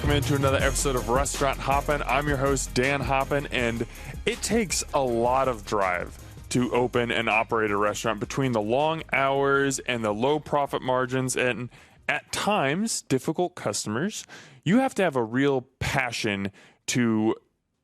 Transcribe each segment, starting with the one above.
welcome into another episode of Restaurant Hoppen. I'm your host, Dan Hoppen, and it takes a lot of drive to open and operate a restaurant between the long hours and the low profit margins and at times difficult customers. You have to have a real passion to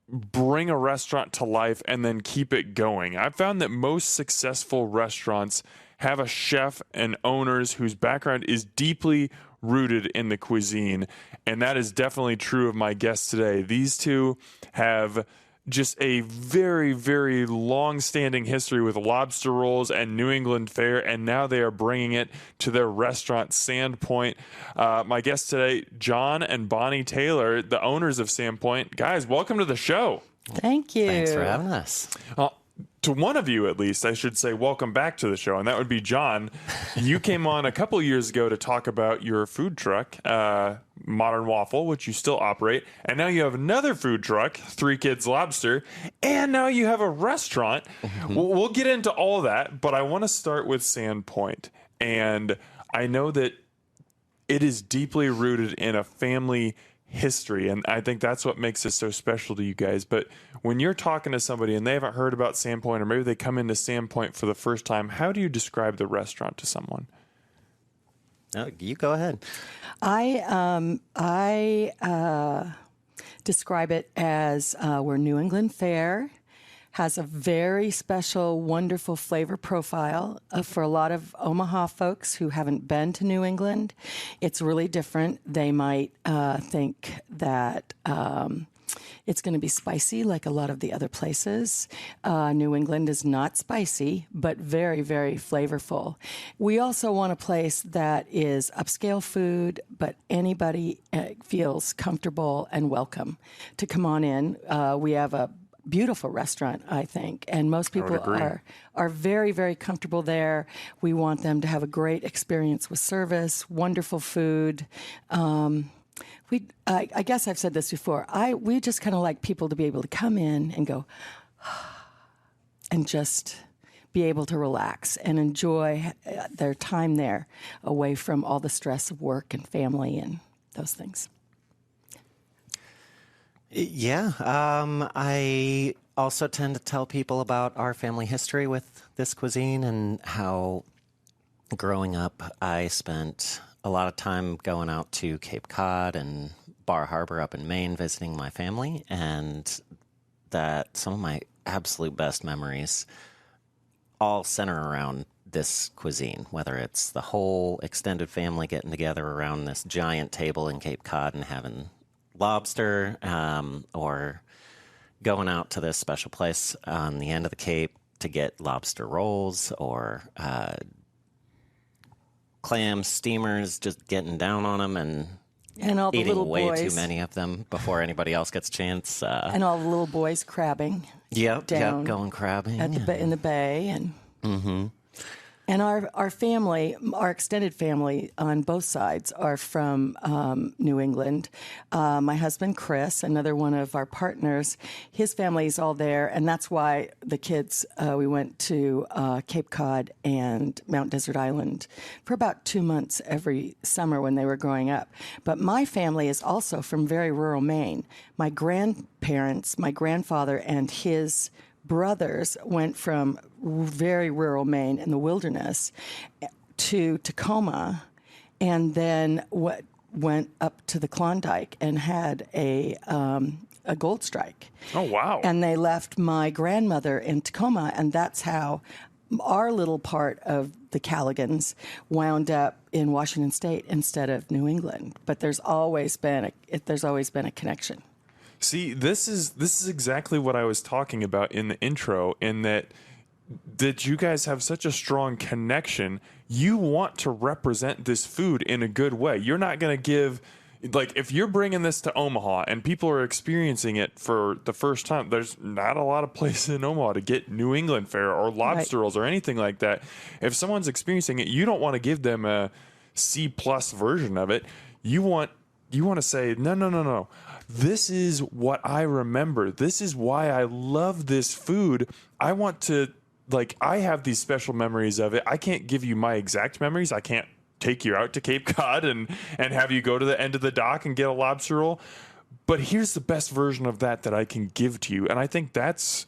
bring a restaurant to life and then keep it going. I've found that most successful restaurants have a chef and owners whose background is deeply rooted in the cuisine, and that is definitely true of my guests today. These two have just a very, very long-standing history with lobster rolls and New England fare, and now they are bringing it to their restaurant, Sandpoint. My guests today, Jon and Bonnie Taylor, the owners of Sandpoint. Guys, welcome to the show. Thank you. Thanks for having us. To one of you, at least, I should say welcome back to the show, and that would be Jon. You came on a couple years ago to talk about your food truck, Modern Waffle, which you still operate, and now you have another food truck, Three Kids Lobster, and now you have a restaurant. We'll get into all that, but I want to start with Sandpoint, and I know that it is deeply rooted in a family history, and I think that's what makes it so special to you guys. But when you're talking to somebody and they haven't heard about Sandpoint, or maybe they come into Sandpoint for the first time, how do you describe the restaurant to someone? You go ahead. I describe it as we're New England fare, has a very special, wonderful flavor profile for a lot of Omaha folks who haven't been to New England. It's really different. They might think that it's going to be spicy like a lot of the other places. New England is not spicy, but very, very flavorful. We also want a place that is upscale food, but anybody feels comfortable and welcome to come on in. We have a beautiful restaurant, I think, and most people are very, very comfortable there. We want them to have a great experience with service, wonderful food. I guess I've said this before. We just kind of like people to be able to come in and go, and just be able to relax and enjoy their time there, away from all the stress of work and family and those things. Yeah, I also tend to tell people about our family history with this cuisine and how growing up I spent a lot of time going out to Cape Cod and Bar Harbor up in Maine visiting my family, and that some of my absolute best memories all center around this cuisine, whether it's the whole extended family getting together around this giant table in Cape Cod and having lobster, or going out to this special place on the end of the Cape to get lobster rolls, or clam steamers, just getting down on them and all the eating little way boys. too many of them before anybody else gets a chance. And all the little boys crabbing. Yep, going crabbing at in the bay, and and our family, our extended family on both sides are from New England. My husband Chris, another one of our partners, his family is all there, and that's why the kids we went to Cape Cod and Mount Desert Island for about 2 months every summer when they were growing up. But my family is also from very rural Maine. My grandparents, my grandfather and his brothers went from very rural Maine in the wilderness to Tacoma, and then went up to the Klondike and had a gold strike. Oh, wow. And they left my grandmother in Tacoma, and that's how our little part of the Calligans wound up in Washington State instead of New England. But there's always been a connection. See, this is exactly what I was talking about in the intro, in that you guys have such a strong connection. You want to represent this food in a good way. You're not going to give, like, if you're bringing this to Omaha and people are experiencing it for the first time, there's not a lot of places in Omaha to get New England fare or lobster rolls or anything like that. If someone's experiencing it, you don't want to give them a C+ version of it. You want to say, no. This is what I remember. This is why I love this food. I want to, I have these special memories of it. I can't give you my exact memories. I can't take you out to Cape Cod and have you go to the end of the dock and get a lobster roll. But here's the best version of that I can give to you. And I think that's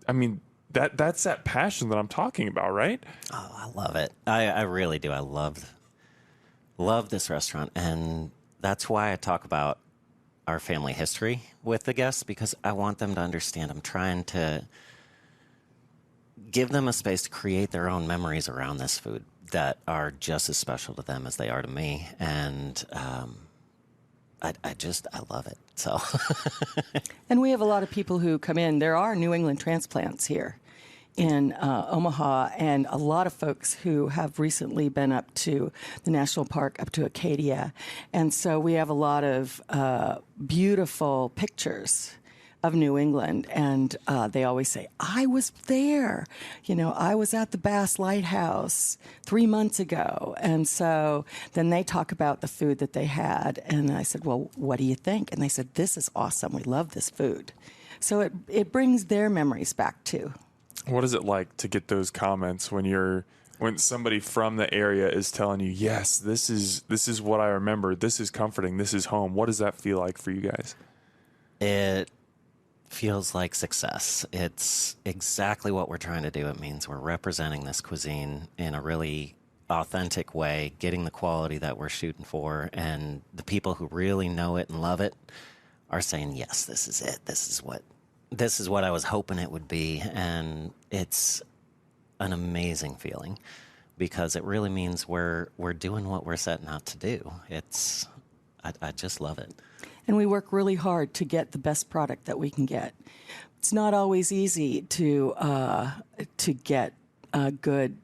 that passion that I'm talking about, right? Oh, I love it. I really do. I love this restaurant. And that's why I talk about our family history with the guests, because I want them to understand. I'm trying to give them a space to create their own memories around this food that are just as special to them as they are to me. And I love it. So, And we have a lot of people who come in. There are New England transplants here in Omaha, and a lot of folks who have recently been up to the national park, up to Acadia. And so we have a lot of beautiful pictures of New England, and they always say, I was there. I was at the Bass Lighthouse 3 months ago. And so then they talk about the food that they had, and I said, well, what do you think? And they said, this is awesome. We love this food. So it brings their memories back too. What is it like to get those comments when somebody from the area is telling you, yes, this is what I remember. This is comforting. This is home. What does that feel like for you guys? It feels like success. It's exactly what we're trying to do. It means we're representing this cuisine in a really authentic way, getting the quality that we're shooting for, and the people who really know it and love it are saying, yes, this is it. This is what I was hoping it would be. And it's an amazing feeling because it really means we're doing what we're setting out to do. I just love it. And we work really hard to get the best product that we can get. It's not always easy to get good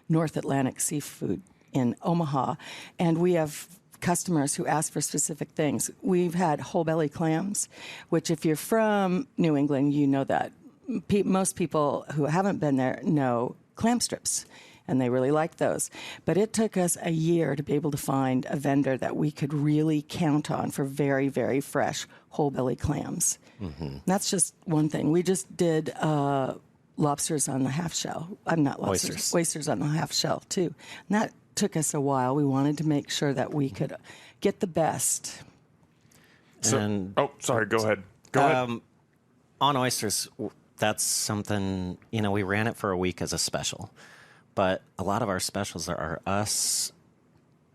North Atlantic seafood in Omaha, and we have customers who ask for specific things. We've had whole belly clams, which if you're from New England, you know that. Most people who haven't been there know clam strips, and they really like those. But it took us a year to be able to find a vendor that we could really count on for very, very fresh whole belly clams. Mm-hmm. That's just one thing. We just did lobsters on the half shell. I'm not lobsters. Oysters on the half shell, too. And that took us a while. We wanted to make sure that we could get the best. So, sorry, go ahead. Go ahead. On oysters, that's something, we ran it for a week as a special. But a lot of our specials are us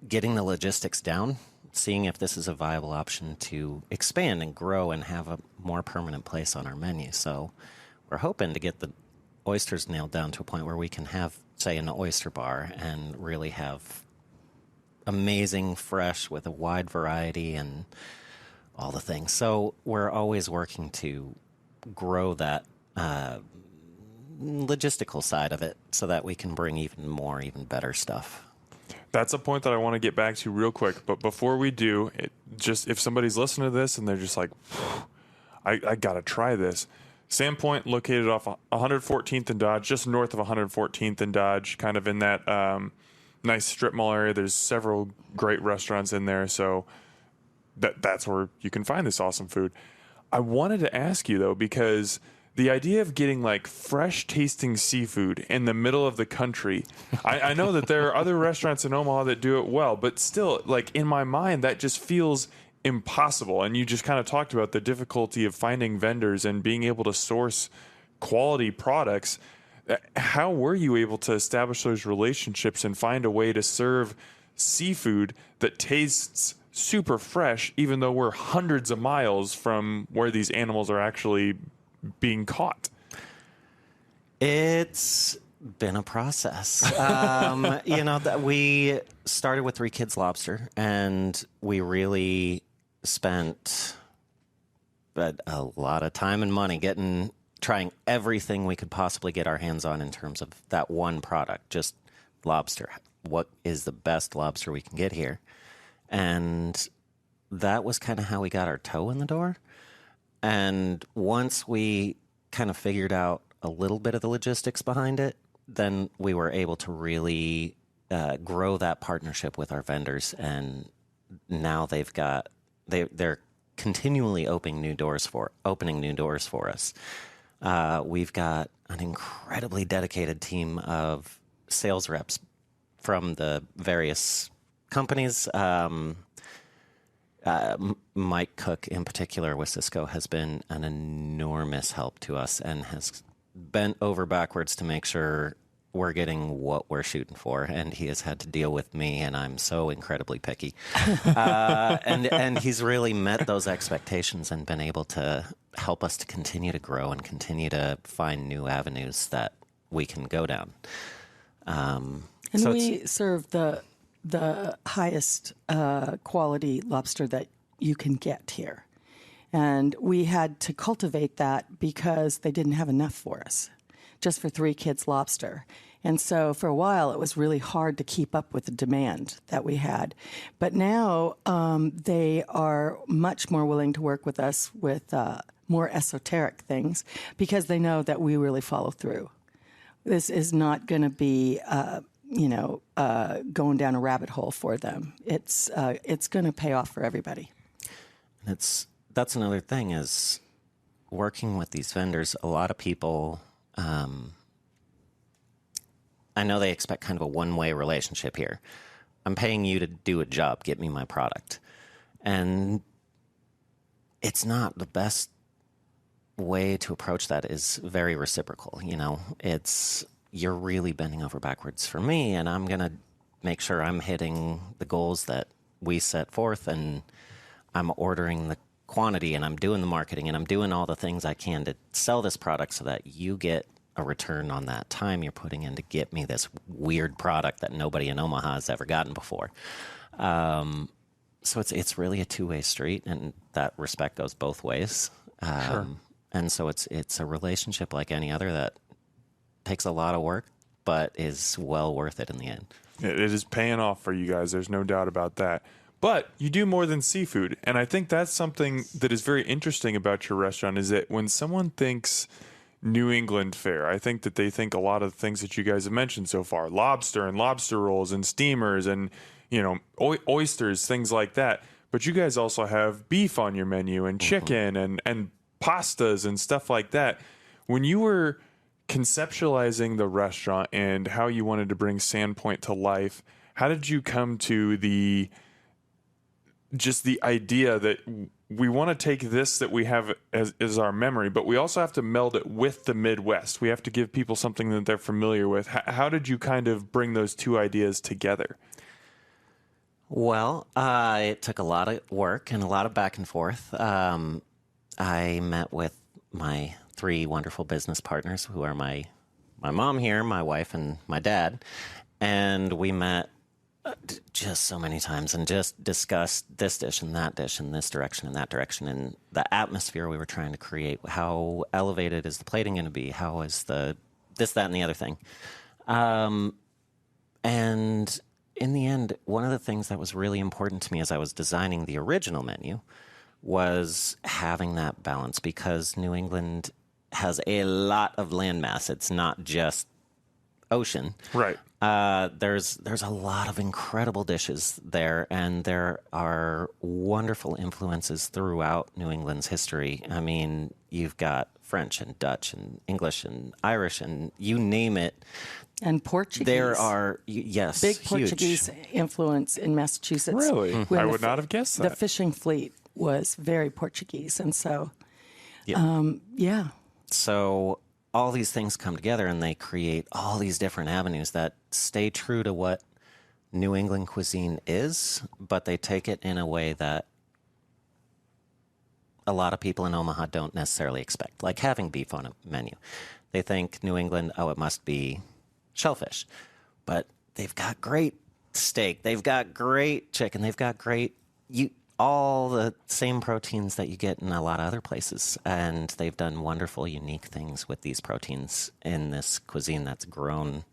getting the logistics down, seeing if this is a viable option to expand and grow and have a more permanent place on our menu. So we're hoping to get the oysters nailed down to a point where we can have, say, an oyster bar and really have amazing fresh with a wide variety and all the things. So we're always working to grow that logistical side of it so that we can bring even better stuff. That's a point that I want to get back to real quick. But before we do, if somebody's listening to this and they're just like, I got to try this. Sandpoint, located off 114th and Dodge, just north of 114th and Dodge, kind of in that nice strip mall area. There's several great restaurants in there. So that's where you can find this awesome food. I wanted to ask you, though, because the idea of getting like fresh tasting seafood in the middle of the country, I know that there are other restaurants in Omaha that do it well, but still, like in my mind, that just feels impossible. And you just kind of talked about the difficulty of finding vendors and being able to source quality products. How were you able to establish those relationships and find a way to serve seafood that tastes super fresh, even though we're hundreds of miles from where these animals are actually being caught? It's been a process. That we started with 3 Kids Lobster, and we really spent a lot of time and money trying everything we could possibly get our hands on in terms of that one product, just lobster. What is the best lobster we can get here? And that was kind of how we got our toe in the door. And once we kind of figured out a little bit of the logistics behind it, then we were able to really grow that partnership with our vendors. And now they're continually opening new doors for us. We've got an incredibly dedicated team of sales reps from the various companies. Mike Cook, in particular, with Cisco, has been an enormous help to us and has bent over backwards to make sure we're getting what we're shooting for. And he has had to deal with me, and I'm so incredibly picky. And he's really met those expectations and been able to help us to continue to grow and continue to find new avenues that we can go down. And we serve the highest quality lobster that you can get here. And we had to cultivate that because they didn't have enough for us, just for 3 kids lobster. And so for a while, it was really hard to keep up with the demand that we had. But now they are much more willing to work with us with more esoteric things because they know that we really follow through. This is not going to be going down a rabbit hole for them. It's going to pay off for everybody. That's another thing is working with these vendors. A lot of people, I know they expect kind of a one-way relationship here. I'm paying you to do a job, get me my product. And it's not the best way to approach that is very reciprocal. You're really bending over backwards for me, and I'm going to make sure I'm hitting the goals that we set forth, and I'm ordering the quantity, and I'm doing the marketing, and I'm doing all the things I can to sell this product so that you get a return on that time you're putting in to get me this weird product that nobody in Omaha has ever gotten before. So it's really a two-way street, and that respect goes both ways. Sure. And so it's a relationship like any other that takes a lot of work, but is well worth it in the end. It is paying off for you guys. There's no doubt about that. But you do more than seafood. And I think that's something that is very interesting about your restaurant is that when someone thinks New England fare, I think that they think a lot of the things that you guys have mentioned so far, lobster and lobster rolls and steamers and, oysters, things like that. But you guys also have beef on your menu and chicken and pastas and stuff like that. When you were conceptualizing the restaurant and how you wanted to bring Sandpoint to life, how did you come to the idea that we want to take this that we have as our memory, but we also have to meld it with the Midwest? We have to give people something that they're familiar with. How did you kind of bring those two ideas together? Well, it took a lot of work and a lot of back and forth. I met with my 3 wonderful business partners who are my mom here, my wife, and my dad. And we met just so many times and just discussed this dish and this direction and that direction and the atmosphere we were trying to create. How elevated is the plating going to be? How is the this, that, and the other thing? And in the end, one of the things that was really important to me as I was designing the original menu was having that balance, because New England has a lot of landmass. It's not just ocean. Right. There's a lot of incredible dishes there, and there are wonderful influences throughout New England's history. I mean, you've got French and Dutch and English and Irish and you name it. And Portuguese. There are, yes, big huge. Portuguese influence in Massachusetts. Really? When I would not have guessed that. The fishing fleet was very Portuguese, and so, yeah. So all these things come together and they create all these different avenues that stay true to what New England cuisine is, but they take it in a way that a lot of people in Omaha don't necessarily expect, like having beef on a menu. They think New England, it must be shellfish. But they've got great steak, they've got great chicken, they've got great, all the same proteins that you get in a lot of other places. And they've done wonderful, unique things with these proteins in this cuisine that's grown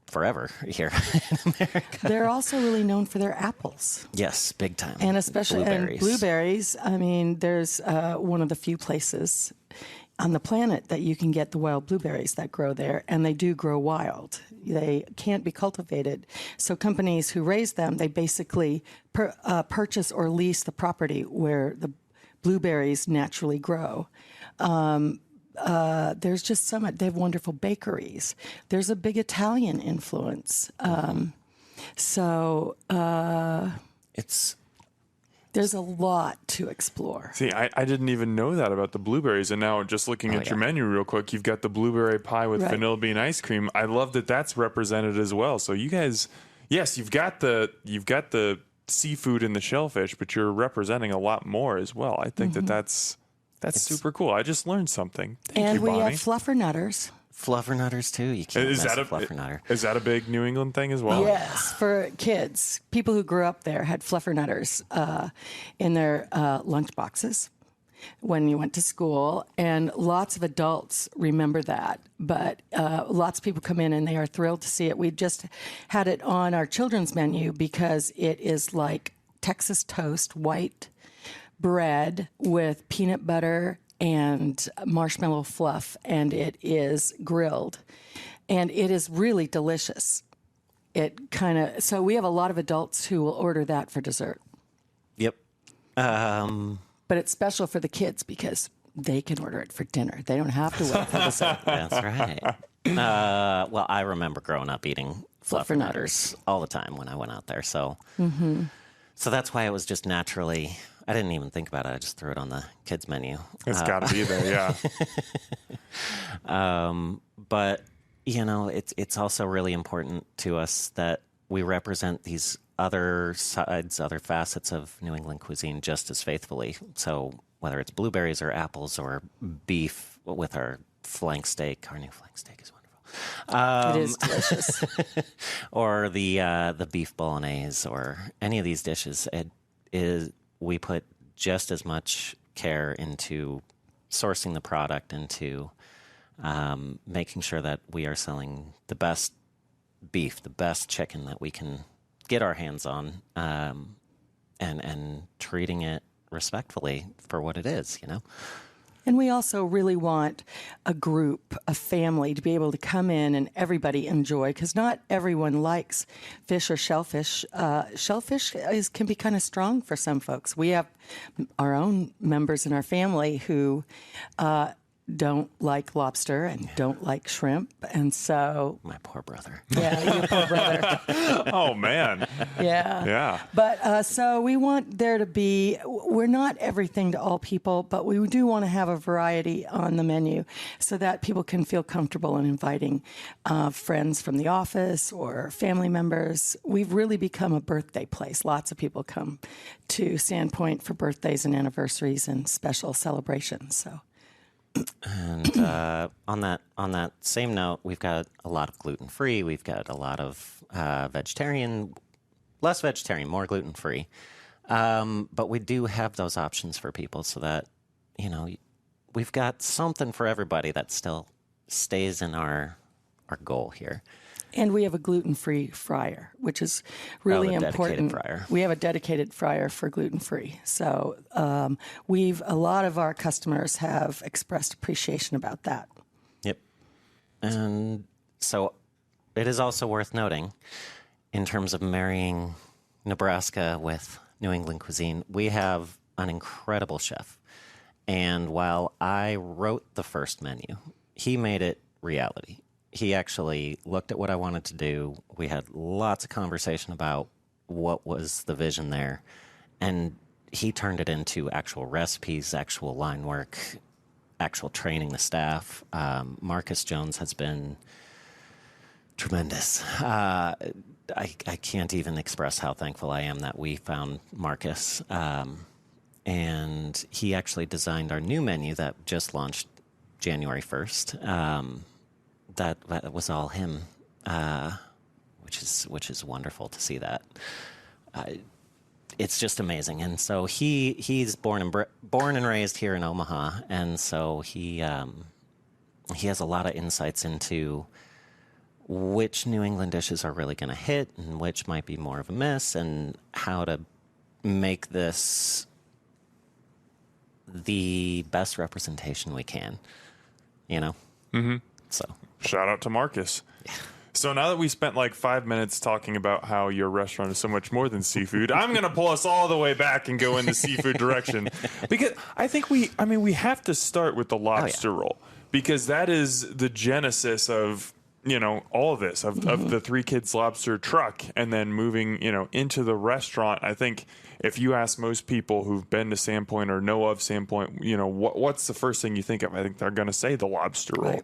forever here in America. They're also really known for their apples. Yes, big time. And especially blueberries. I mean, there's one of the few places on the planet that you can get the wild blueberries that grow there, and they do grow wild. They can't be cultivated. So companies who raise them, they basically purchase or lease the property where the blueberries naturally grow. there's just so much. They have wonderful bakeries. There's a big Italian influence. It's There's a lot to explore. See, I didn't even know that about the blueberries, and now just looking at your menu real quick, you've got the blueberry pie with vanilla bean ice cream. I love that that's represented as well. So you guys, yes, you've got the seafood and the shellfish, but you're representing a lot more as well. I think that's super cool. I just learned something. Thank you, Bonnie. We have fluffernutters. Fluffernutters too. You can't miss a fluffernutter. Is that a big New England thing as well? Yes, for kids. People who grew up there had fluffernutters in their lunch boxes when you went to school, and lots of adults remember that. But lots of people come in and they are thrilled to see it. We just had it on our children's menu because it is like Texas toast, white bread with peanut butter and marshmallow fluff, and it is grilled, and it is really delicious. So we have a lot of adults who will order that for dessert. Yep. But it's special for the kids because they can order it for dinner. They don't have to wait for dessert. That's right. Well, I remember growing up eating fluffernutters all the time when I went out there. So, so that's why it was just naturally. I didn't even think about it. I just threw it on the kids' menu. It's got to be there, yeah. But you know, it's also really important to us that we represent these other sides, other facets of New England cuisine just as faithfully. So whether it's blueberries or apples or beef with our flank steak, our new flank steak is wonderful. It is delicious. Or the beef bolognese or any of these dishes. We put just as much care into sourcing the product, into making sure that we are selling the best beef, the best chicken that we can get our hands on, and treating it respectfully for what it is, you know? And we also really want a group, a family, to be able to come in and everybody enjoy, because not everyone likes fish or shellfish. Shellfish can be kind of strong for some folks. We have our own members in our family who don't like lobster and don't like shrimp, and so My poor brother. yeah, your poor brother. Oh, man. Yeah. But so we want there to be, we're not everything to all people, but we do want to have a variety on the menu so that people can feel comfortable in inviting friends from the office or family members. We've really become a birthday place. Lots of people come to Sandpoint for birthdays and anniversaries and special celebrations. So. And on that same note, we've got a lot of gluten-free. We've got a lot of vegetarian, less vegetarian, more gluten-free. But we do have those options for people so that, you know, we've got something for everybody that still stays in our goal here. And we have a gluten-free fryer, which is really important. Fryer. We have a dedicated fryer for gluten-free. So a lot of our customers have expressed appreciation about that. Yep. And so it is also worth noting, in terms of marrying Nebraska with New England cuisine, we have an incredible chef. And while I wrote the first menu, he made it reality. He actually looked at what I wanted to do. We had lots of conversation about what was the vision there. And he turned it into actual recipes, actual line work, actual training the staff. Marcus Jones has been tremendous. I can't even express how thankful I am that we found Marcus. And he actually designed our new menu that just launched January 1st. That was all him, which is wonderful to see that. It's just amazing, and so he's born and raised here in Omaha, and so he has a lot of insights into which New England dishes are really going to hit and which might be more of a miss, and how to make this the best representation we can. You know. Mm-hmm. So. Shout out to Marcus. Yeah. So now that we spent like 5 minutes talking about how your restaurant is so much more than seafood, I'm going to pull us all the way back and go in the seafood direction, because I think we have to start with the lobster roll, because that is the genesis of, all of this, of the Three Kids Lobster truck, and then moving, into the restaurant. I think if you ask most people who've been to Sandpoint or know of Sandpoint, what's the first thing you think of? I think they're going to say the lobster roll. Right.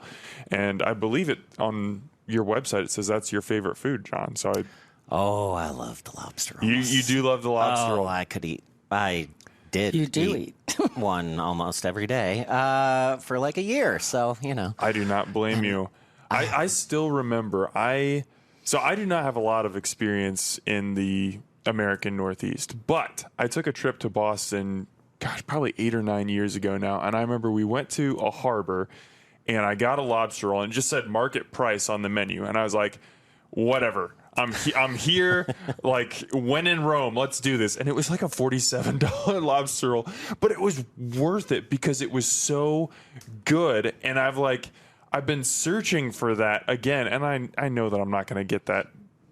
And I believe it on your website, it says that's your favorite food, Jon. So I love the lobster roll. you do love the lobster roll. I could eat. I did. You do eat. one almost every day for like a year. So, I do not blame you. I still remember, so I do not have a lot of experience in the American Northeast, but I took a trip to Boston, gosh, probably 8 or 9 years ago now. And I remember we went to a harbor and I got a lobster roll and it just said market price on the menu. And I was like, whatever. I'm here, like, when in Rome, let's do this. And it was like a $47 lobster roll, but it was worth it because it was so good. And I've been searching for that again, and I know that I'm not going to get that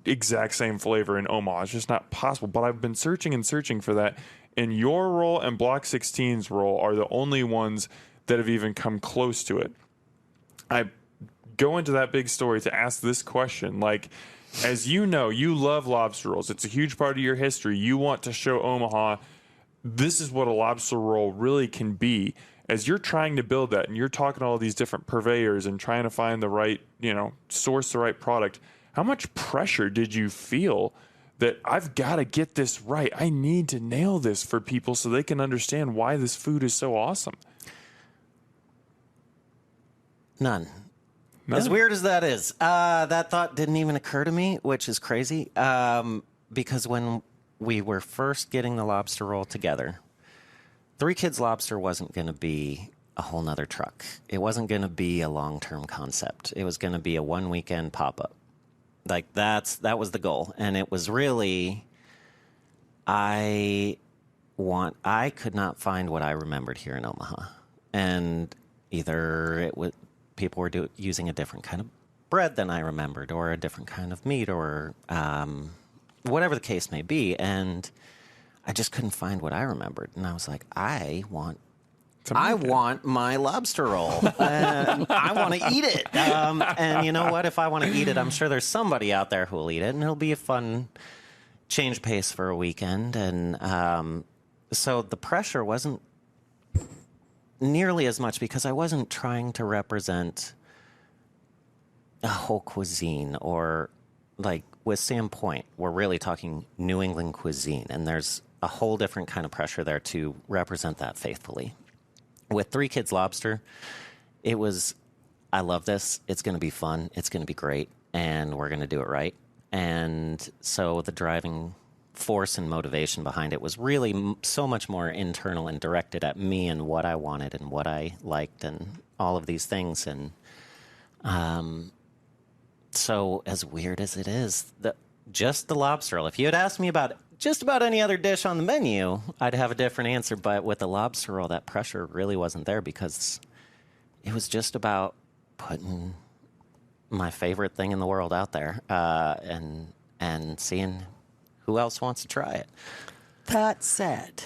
exact same flavor in Omaha. It's just not possible. But I've been searching and searching for that. And your roll and Block 16's roll are the only ones that have even come close to it. I go into that big story to ask this question. Like, as you know, you love lobster rolls. It's a huge part of your history. You want to show Omaha this is what a lobster roll really can be. As you're trying to build that and you're talking to all these different purveyors and trying to find the right, source the right product, how much pressure did you feel that I've got to get this right? I need to nail this for people so they can understand why this food is so awesome. None. As weird as that is, that thought didn't even occur to me, which is crazy. Because when we were first getting the lobster roll together, Three Kids Lobster wasn't going to be a whole nother truck. It wasn't going to be a long-term concept. It was going to be a one-weekend pop-up. Like, that was the goal. And it was really, I could not find what I remembered here in Omaha. And either people were using a different kind of bread than I remembered, or a different kind of meat, or whatever the case may be. And I just couldn't find what I remembered. And I was like, I want my lobster roll. And I want to eat it. And you know what? If I want to eat it, I'm sure there's somebody out there who will eat it. And it'll be a fun change pace for a weekend. And so the pressure wasn't nearly as much because I wasn't trying to represent a whole cuisine, or like with Sandpoint, we're really talking New England cuisine. And there's a whole different kind of pressure there to represent that faithfully. With Three Kids Lobster, it was, I love this. It's going to be fun. It's going to be great. And we're going to do it right. And so the driving force and motivation behind it was really so much more internal and directed at me and what I wanted and what I liked and all of these things. And so as weird as it is, just the lobster roll, if you had asked me about just about any other dish on the menu, I'd have a different answer. But with the lobster roll, that pressure really wasn't there because it was just about putting my favorite thing in the world out there and seeing who else wants to try it. That said,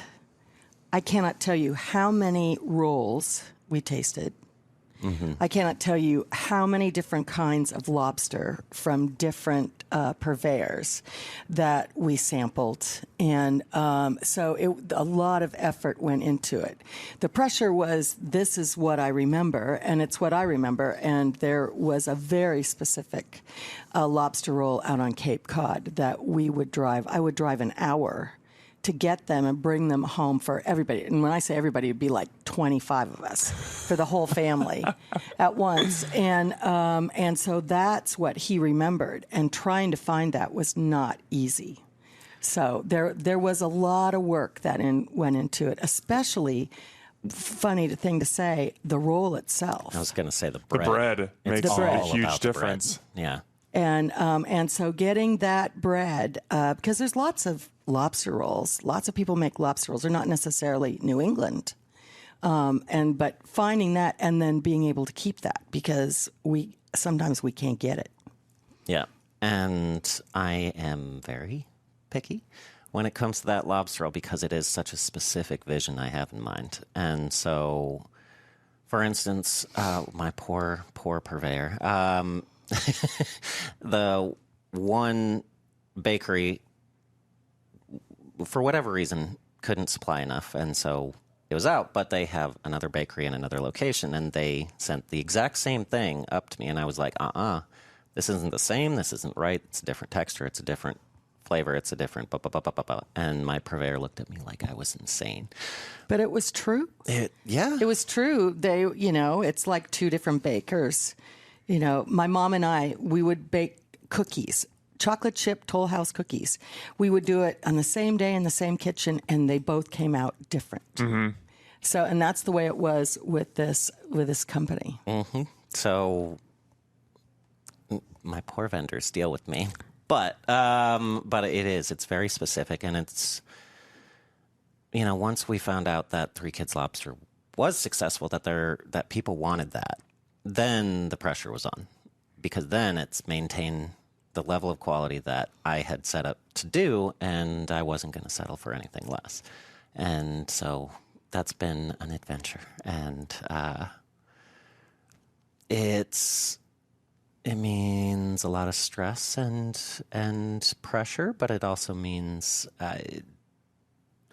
I cannot tell you how many rolls we tasted. Mm-hmm. I cannot tell you how many different kinds of lobster from different purveyors that we sampled. And so a lot of effort went into it. The pressure was, this is what I remember, and it's what I remember. And there was a very specific lobster roll out on Cape Cod that I would drive an hour to get them and bring them home for everybody. And when I say everybody, it'd be like 25 of us for the whole family at once. And so that's what he remembered. And trying to find that was not easy. So there was a lot of work that went into it, especially, funny thing to say, the roll itself. I was going to say the bread. The bread makes a huge difference. Yeah. And so getting that bread, because there's lots of lobster rolls. Lots of people make lobster rolls. They're not necessarily New England. But finding that and then being able to keep that, because sometimes we can't get it. Yeah. And I am very picky when it comes to that lobster roll because it is such a specific vision I have in mind. And so For instance, my poor purveyor. The one bakery, for whatever reason, couldn't supply enough, and so it was out. But they have another bakery in another location, and they sent the exact same thing up to me, and I was like, this isn't the same. This isn't right. It's a different texture. It's a different flavor. It's a different blah, blah, blah, blah, blah, blah. And my purveyor looked at me like I was insane. But it was true. Yeah. It was true. They, it's like two different bakers. My mom and I, we would bake cookies, chocolate chip Toll House cookies. We would do it on the same day in the same kitchen, and they both came out different. Mm-hmm. So, and that's the way it was with this company. Mm-hmm. So my poor vendors deal with me. But it's very specific, and it's, once we found out that Three Kids Lobster was successful, that people wanted that, then the pressure was on, because then it's maintain the level of quality that I had set up to do, and I wasn't going to settle for anything less. And so that's been an adventure, and it means a lot of stress and pressure, but it also means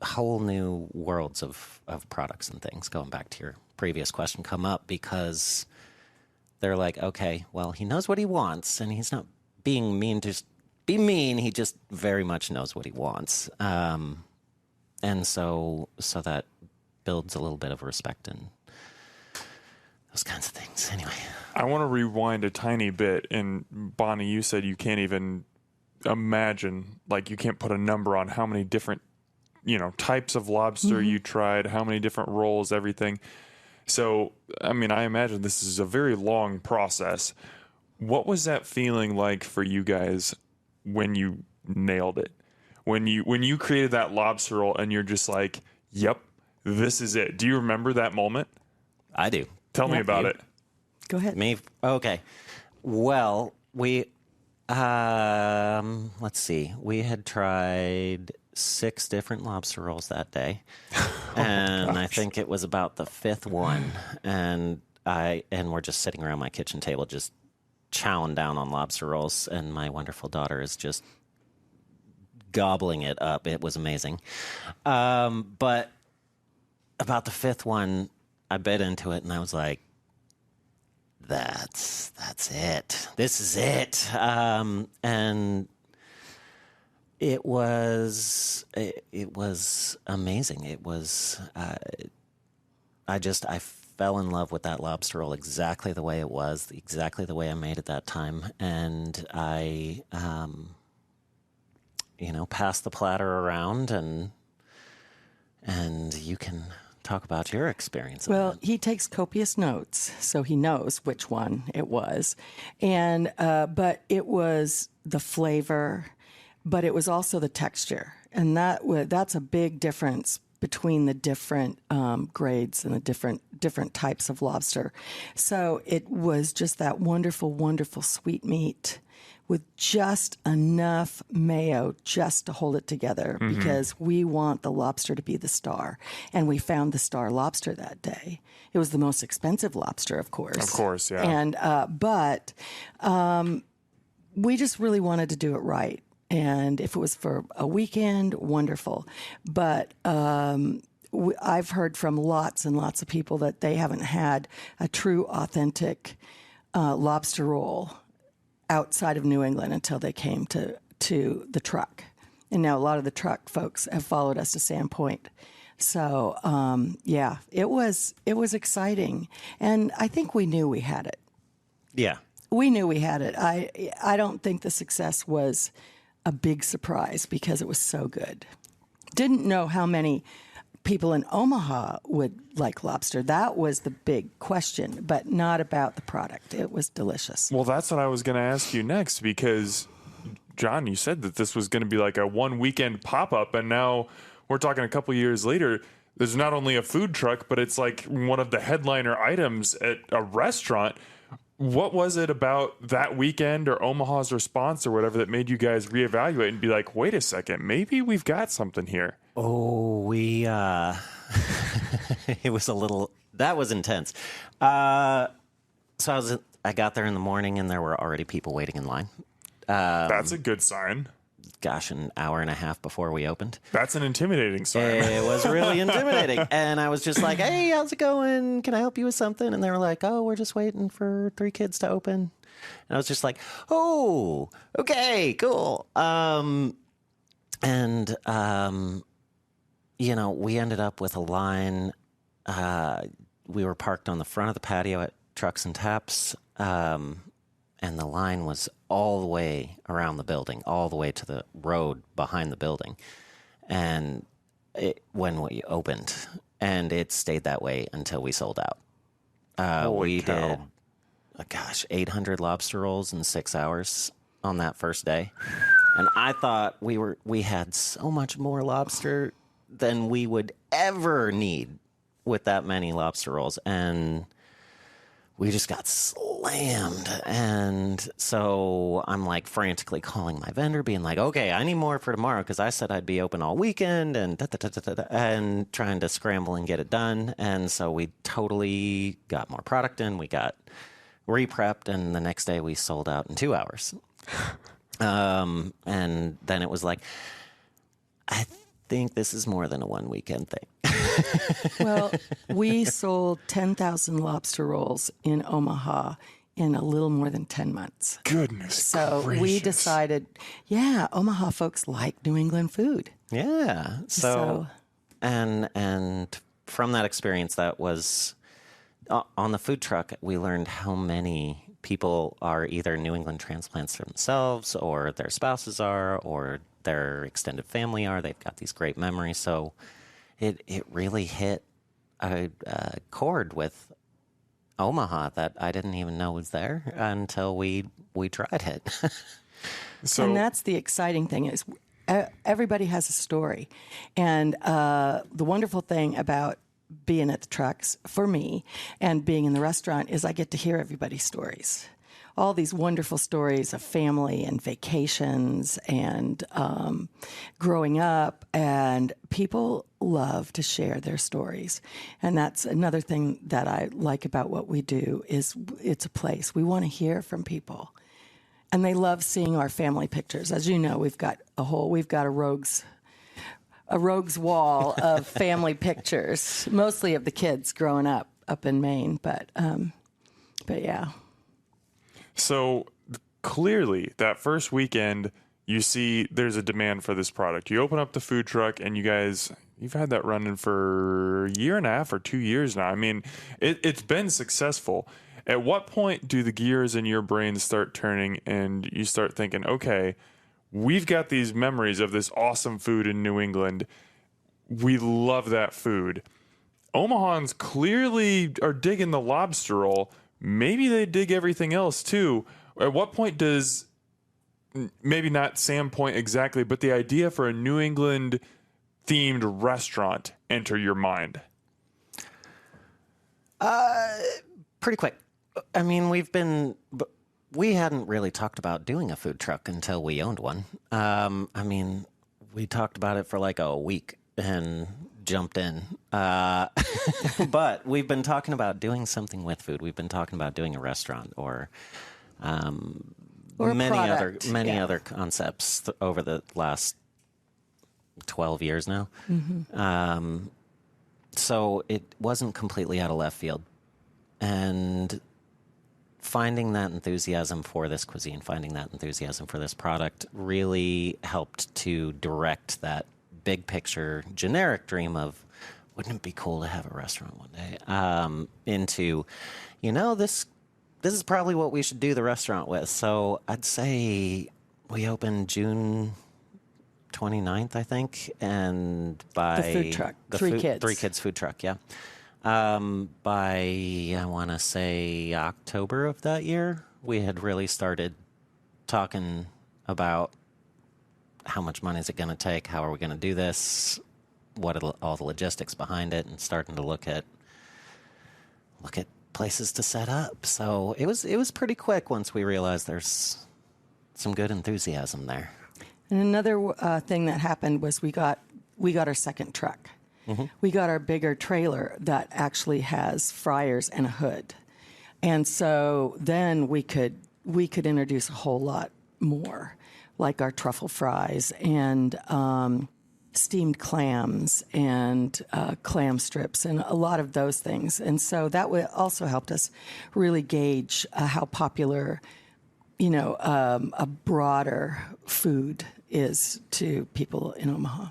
whole new worlds of products and things. Going back to your previous question, come up because they're like, okay, well, he knows what he wants, and he's not being mean to be mean. He just very much knows what he wants, and so that builds a little bit of respect and those kinds of things. Anyway, I want to rewind a tiny bit. And Bonnie, you said you can't even imagine, like you can't put a number on how many different, types of lobster you tried, how many different rolls, everything. So, I mean, I imagine this is a very long process. What was that feeling like for you guys when you nailed it? When you created that lobster roll and you're just like, yep, this is it. Do you remember that moment? I do. Tell me about it. Go ahead. Me? Okay. Well, we, let's see. We had tried 6 different lobster rolls that day. And I think it was about the 5th one. And we're just sitting around my kitchen table just chowing down on lobster rolls. And my wonderful daughter is just gobbling it up. It was amazing. But about the 5th one, I bit into it and I was like, that's it. This is it. And it was amazing. It was, I fell in love with that lobster roll exactly the way it was, exactly the way I made it that time. And I, passed the platter around and you can talk about your experience. Well, he takes copious notes, so he knows which one it was. And but it was the flavor, but it was also the texture. And that's a big difference between the different grades and the different types of lobster. So it was just that wonderful, wonderful sweet meat with just enough mayo just to hold it together, because we want the lobster to be the star. And we found the star lobster that day. It was the most expensive lobster, of course. Of course, yeah. And but we just really wanted to do it right. And if it was for a weekend, wonderful. But I've heard from lots and lots of people that they haven't had a true, authentic lobster roll outside of New England until they came to the truck. And now a lot of the truck folks have followed us to Sandpoint. So, yeah, it was exciting. And I think we knew we had it. Yeah. We knew we had it. I don't think the success was a big surprise because it was so good. Didn't know how many people in Omaha would like lobster. That was the big question, but not about the product. It was delicious. Well, that's what I was going to ask you next, because, Jon, you said that this was going to be like a one weekend pop-up, and now we're talking a couple years later. There's not only a food truck, but it's like one of the headliner items at a restaurant. What was it about that weekend or Omaha's response or whatever that made you guys reevaluate and be like, wait a second, maybe we've got something here? Oh, it was a little That was intense. So I got there in the morning, and there were already people waiting in line. That's a good sign. Gosh, an hour and a half before we opened. That's an intimidating sign. It was really intimidating. And I was just like, hey, how's it going? Can I help you with something? And they were like, oh, we're just waiting for 3 kids to open. And I was just like, oh, okay, cool. You know, we ended up with a line. We were parked on the front of the patio at Trucks and Taps. And the line was all the way around the building, all the way to the road behind the building. And when we opened, and it stayed that way until we sold out. We did, 800 lobster rolls in 6 hours on that first day. And I thought we had so much more lobster than we would ever need with that many lobster rolls. And we just got slammed. And so I'm like frantically calling my vendor, being like, okay, I need more for tomorrow because I said I'd be open all weekend, and and trying to scramble and get it done. And so we totally got more product in. We got re-prepped, and the next day we sold out in 2 hours. And then it was like, I think this is more than a one weekend thing. Well, we sold 10,000 lobster rolls in Omaha in a little more than 10 months. Goodness So gracious. we decided, Omaha folks like New England food. Yeah. So and from that experience, that was on the food truck, we learned how many people are either New England transplants themselves, or their spouses are, or their extended family are. They've got these great memories. So it really hit a chord with Omaha that I didn't even know was there until we tried it. And that's the exciting thing is everybody has a story. And the wonderful thing about being at the trucks for me and being in the restaurant is I get to hear everybody's stories. All these wonderful stories of family and vacations and growing up, and people love to share their stories. And that's another thing that I like about what we do is it's a place. We want to hear from people. And they love seeing our family pictures. As you know, we've got a rogues wall of family pictures, mostly of the kids growing up in Maine. But yeah. So clearly, that first weekend, you see there's a demand for this product. You open up the food truck, and you've had that running for a year and a half or 2 years now. I mean, it's been successful. At what point do the gears in your brain start turning and you start thinking, okay, we've got these memories of this awesome food in New England. We love that food. Omahans clearly are digging the lobster roll. Maybe they dig everything else too. At what point does, maybe not Sam Point exactly, but the idea for a New England themed restaurant enter your mind? Pretty quick. I mean, we hadn't really talked about doing a food truck until we owned one. I mean, we talked about it for like a week and jumped in. But we've been talking about doing something with food. We've been talking about doing a restaurant or many other concepts over the last 12 years now. Mm-hmm. So it wasn't completely out of left field. And finding that enthusiasm for this cuisine, finding that enthusiasm for this product really helped to direct that big picture, generic dream of, wouldn't it be cool to have a restaurant one day, into, this is probably what we should do the restaurant with. So I'd say we opened June 29th, I think, and by the food truck, three kids food truck, yeah. By, I want to say, October of that year, we had really started talking about how much money is it going to take, how are we going to do this, what are all the logistics behind it, and starting to look at places to set up. So it was pretty quick once we realized there's some good enthusiasm there. And another thing that happened was we got our second truck. we got our bigger trailer that actually has fryers and a hood. And so then we could introduce a whole lot more, like our truffle fries and steamed clams and clam strips and a lot of those things. And so that also helped us really gauge how popular, a broader food is to people in Omaha.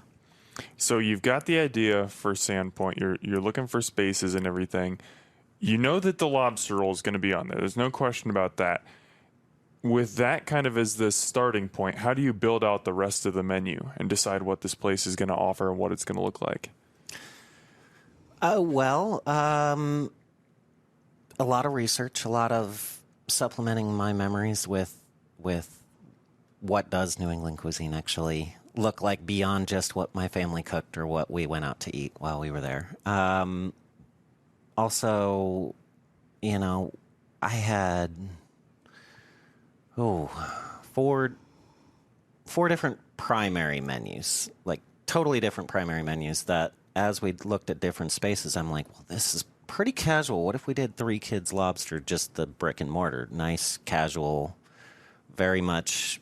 So you've got the idea for Sandpoint. You're looking for spaces and everything. You know that the lobster roll is going to be on there. There's no question about that. With that kind of as the starting point, how do you build out the rest of the menu and decide what this place is going to offer and what it's going to look like? A lot of research, a lot of supplementing my memories with what does New England cuisine actually look like beyond just what my family cooked or what we went out to eat while we were there. Also, I had four different primary menus, like totally different primary menus that as we looked at different spaces, I'm like, well, this is pretty casual. What if we did 3 Kids Lobster, just the brick and mortar? Nice, casual, very much,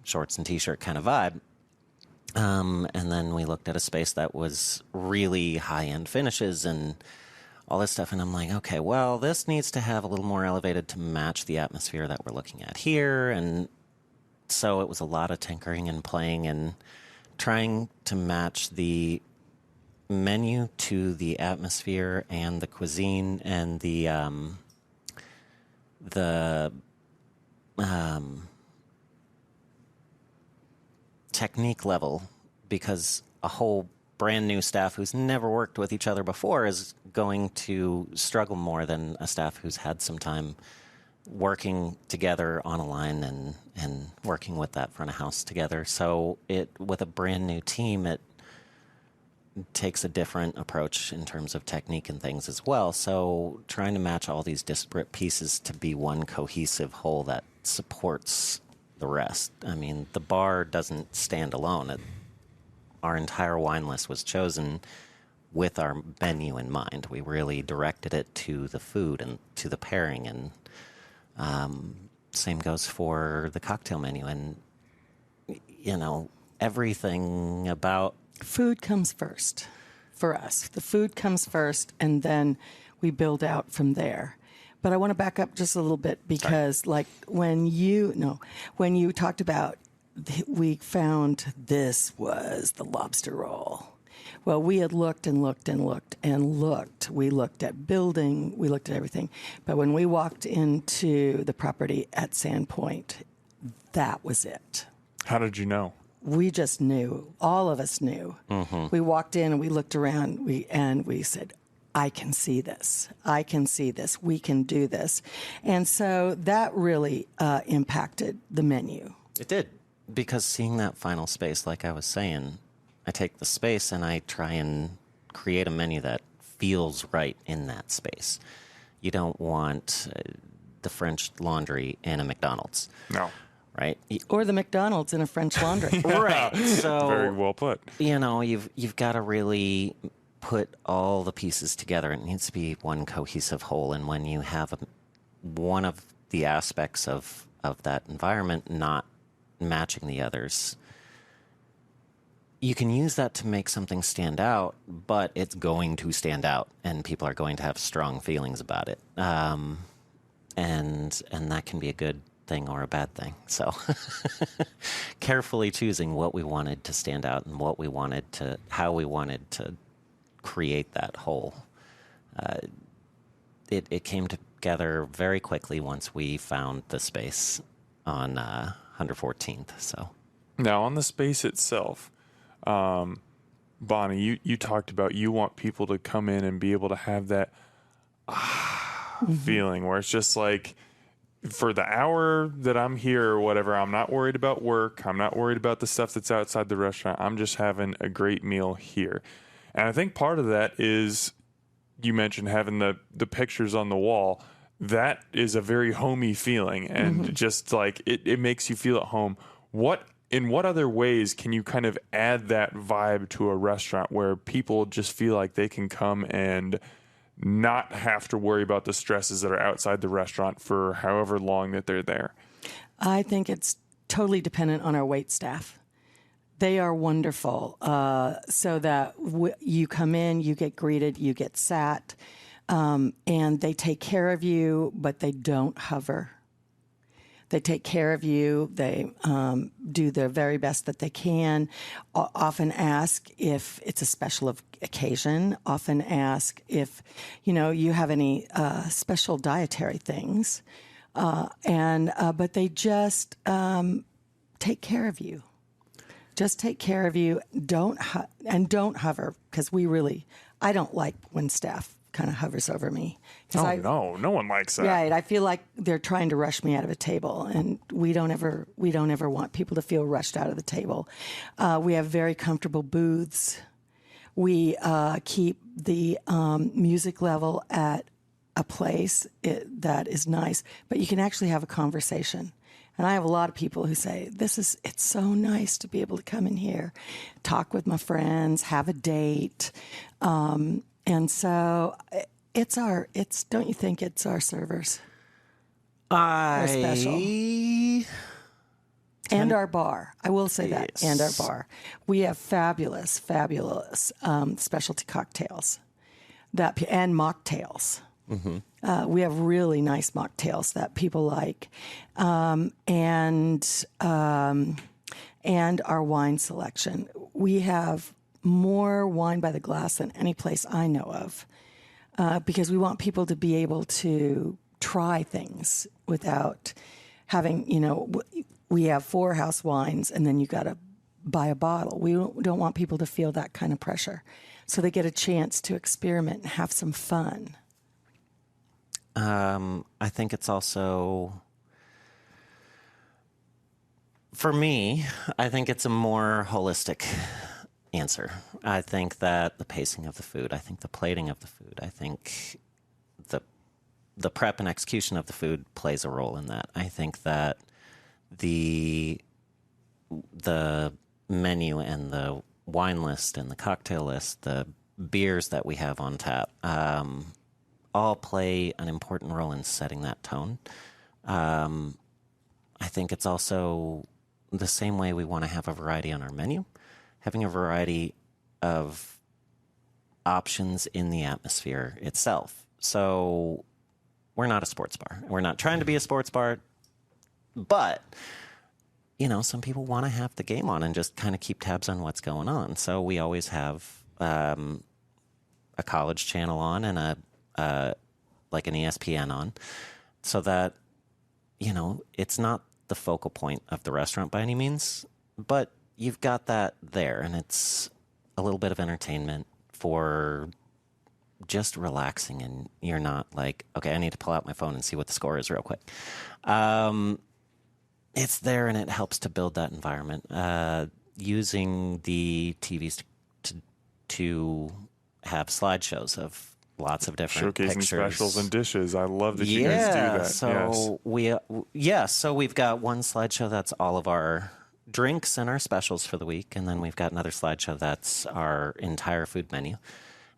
shorts and t-shirt kind of vibe. And then we looked at a space that was really high-end finishes and all this stuff. And I'm like, okay, well, this needs to have a little more elevated to match the atmosphere that we're looking at here. And so it was a lot of tinkering and playing and trying to match the menu to the atmosphere and the cuisine and the technique level, because a whole brand new staff who's never worked with each other before is going to struggle more than a staff who's had some time working together on a line and working with that front of house together. So with a brand new team, it takes a different approach in terms of technique and things as well. So trying to match all these disparate pieces to be one cohesive whole that supports the rest. I mean, the bar doesn't stand alone. Our entire wine list was chosen with our menu in mind. We really directed it to the food and to the pairing, and same goes for the cocktail menu. And, everything about... Food comes first for us. The food comes first, and then we build out from there. But I want to back up just a little bit because, when you talked about, we found this was the lobster roll. Well, we had looked and looked and looked and looked. We looked at building, we looked at everything. But when we walked into the property at Sandpoint, that was it. How did you know? We just knew. All of us knew. Mm-hmm. We walked in and we looked around and we said, I can see this. I can see this. We can do this. And so that really impacted the menu. It did, because seeing that final space, like I was saying, I take the space and I try and create a menu that feels right in that space. You don't want the French Laundry in a McDonald's. No. Right? Or the McDonald's in a French Laundry. Right. So very well put. You've got to really put all the pieces together. It needs to be one cohesive whole. And when you have one of the aspects of that environment not matching the others, you can use that to make something stand out, but it's going to stand out, and people are going to have strong feelings about it. And that can be a good thing or a bad thing. So carefully choosing what we wanted to stand out and how we wanted to create that whole. It came together very quickly once we found the space on 114th. So now on the space itself, Bonnie, you talked about you want people to come in and be able to have that feeling where it's just like, for the hour that I'm here or whatever, I'm not worried about work. I'm not worried about the stuff that's outside the restaurant. I'm just having a great meal here. And I think part of that is, you mentioned having the pictures on the wall. That is a very homey feeling, and just like it makes you feel at home. What in what other ways can you kind of add that vibe to a restaurant where people just feel like they can come and not have to worry about the stresses that are outside the restaurant for however long that they're there? I think it's totally dependent on our wait staff. They are wonderful, so that you come in, you get greeted, you get sat, and they take care of you, but they don't hover. They take care of you. They do their very best that they can. Often ask if it's a special occasion. Often ask if, you have any special dietary things. But they just take care of you. Just take care of you. Don't hover, because I don't like when staff kind of hovers over me. No one likes that. Right. I feel like they're trying to rush me out of a table, and we don't ever want people to feel rushed out of the table. We have very comfortable booths. We keep the music level at a place that is nice, but you can actually have a conversation. And I have a lot of people who say, it's so nice to be able to come in here, talk with my friends, have a date. And so don't you think it's our servers? They're special. And our bar. I will say that. Yes. And our bar. We have fabulous specialty cocktails and mocktails. Mm-hmm. We have really nice mocktails that people like. And our wine selection. We have more wine by the glass than any place I know of, because we want people to be able to try things without having, we have 4 house wines and then you got to buy a bottle. We don't want people to feel that kind of pressure. So they get a chance to experiment and have some fun. I think it's also, for me, I think it's a more holistic answer. I think that the pacing of the food, I think the plating of the food, I think the prep and execution of the food plays a role in that. I think that the menu and the wine list and the cocktail list, the beers that we have on tap, all play an important role in setting that tone. I think it's also the same way we want to have a variety on our menu. Having a variety of options in the atmosphere itself. So we're not a sports bar. We're not trying to be a sports bar, but, some people want to have the game on and just kind of keep tabs on what's going on. So we always have a college channel on and like an ESPN on, so that, it's not the focal point of the restaurant by any means, but you've got that there, and it's a little bit of entertainment for just relaxing, and you're not like, okay, I need to pull out my phone and see what the score is real quick. It's there, and it helps to build that environment. Using the TVs to have slideshows of lots of different showcasing pictures. Specials and dishes. I love that you guys do that. So so we've got one slideshow that's all of our drinks and our specials for the week, and then we've got another slideshow that's our entire food menu,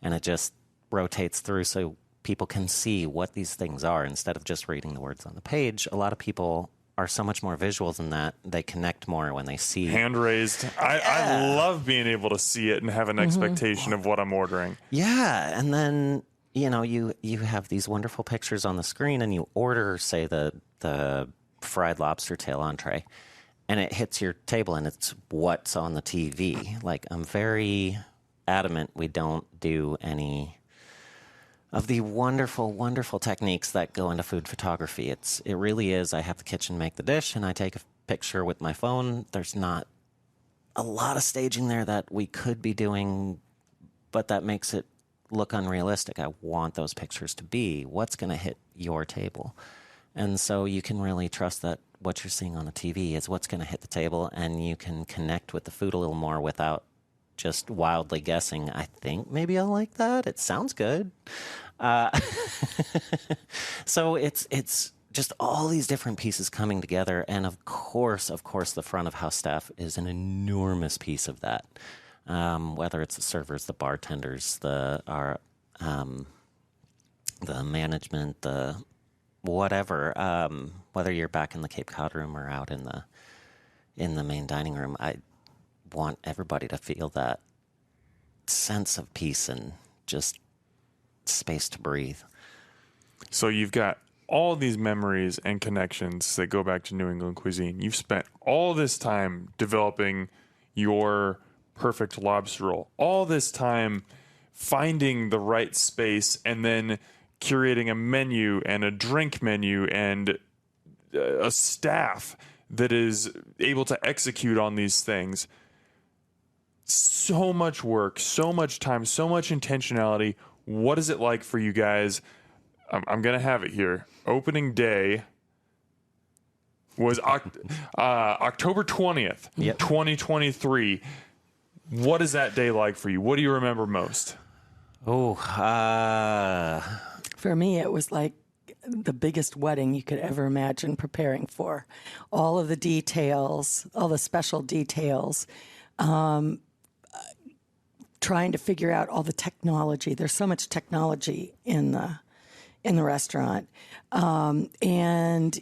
and it just rotates through so people can see what these things are instead of just reading the words on the page. A lot of people are so much more visual than that. They connect more when they see hand raised. I love being able to see it and have an expectation of what I'm ordering. Yeah, and then you have these wonderful pictures on the screen, and you order, say, the fried lobster tail entree, and it hits your table, and it's what's on the TV. Like, I'm very adamant we don't do any of the wonderful, wonderful techniques that go into food photography. It really is, I have the kitchen make the dish, and I take a picture with my phone. There's not a lot of staging there that we could be doing, but that makes it look unrealistic. I want those pictures to be what's going to hit your table. And so you can really trust that what you're seeing on the TV is what's going to hit the table, and you can connect with the food a little more without just wildly guessing, I think maybe I'll like that. It sounds good. So it's just all these different pieces coming together. And of course, the front of house staff is an enormous piece of that. Whether it's the servers, the bartenders, the management, the whatever, whether you're back in the Cape Cod room or out in the main dining room, I want everybody to feel that sense of peace and just space to breathe. So you've got all these memories and connections that go back to New England cuisine. You've spent all this time developing your perfect lobster roll, all this time finding the right space, and then curating a menu and a drink menu and a staff that is able to execute on these things. So much work, so much time, so much intentionality. What is it like for you guys? I'm going to have it here. Opening day was October 20th, 2023. What is that day like for you? What do you remember most? Oh, For me, it was like the biggest wedding you could ever imagine preparing for. All of the details, all the special details, trying to figure out all the technology. There's so much technology in the restaurant. And,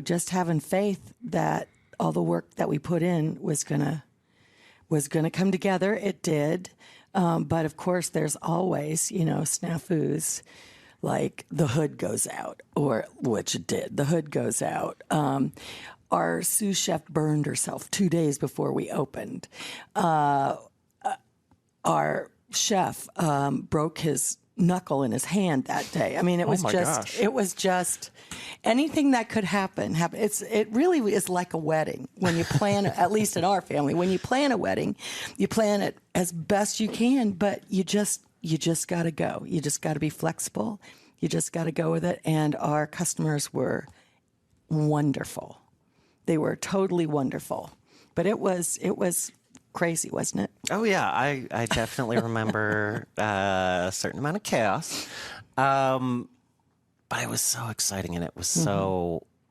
just having faith that all the work that we put in was gonna come together. It did. But of course, there's always, snafus, like the hood goes out, which it did. The hood goes out. Our sous chef burned herself 2 days before we opened. Our chef broke his knuckle in his hand that day. I mean, it was just anything that could happen. It really is like a wedding when you plan, at least in our family, when you plan a wedding, you plan it as best you can, but you just got to go. You just got to be flexible. You just got to go with it. And our customers were wonderful. They were totally wonderful. But it was crazy, wasn't it? Oh, yeah. I definitely remember a certain amount of chaos. But it was so exciting, and it was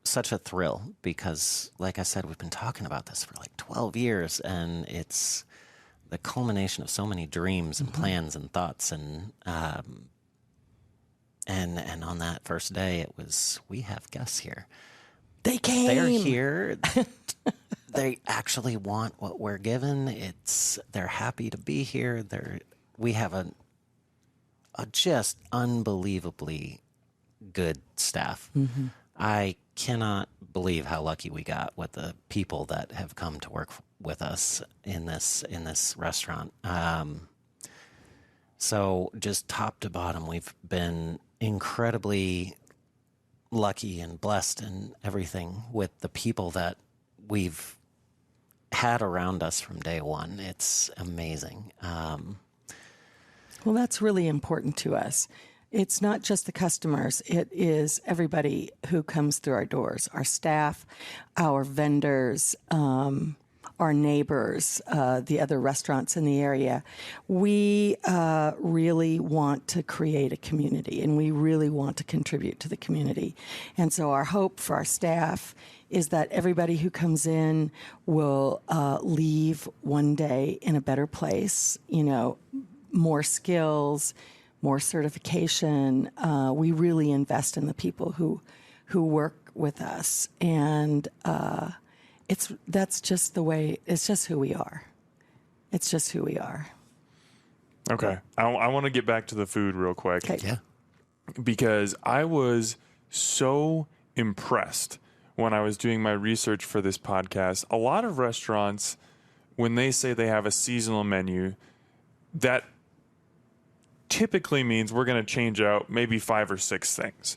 such a thrill because, like I said, we've been talking about this for like 12 years, and it's the culmination of so many dreams and plans and thoughts. And on that first day, it was, we have guests here. They came. They're here. They actually want what we're given. They're happy to be here. We have a just unbelievably good staff. Mm-hmm. I cannot believe how lucky we got with the people that have come to work with us in this restaurant. So just top to bottom, we've been incredibly lucky and blessed and everything with the people that we've had around us from day one. It's amazing. Well, that's really important to us. It's not just the customers. It is everybody who comes through our doors, our staff, our vendors, our neighbors, the other restaurants in the area. We really want to create a community, and we really want to contribute to the community. And so our hope for our staff is that everybody who comes in will leave one day in a better place, more skills, more certification. We really invest in the people who work with us, and that's just the way. It's just who we are. It's just who we are. Okay, I want to get back to the food real quick. Okay. Yeah. Because I was so impressed when I was doing my research for this podcast. A lot of restaurants, when they say they have a seasonal menu, that typically means we're going to change out maybe 5 or 6 things.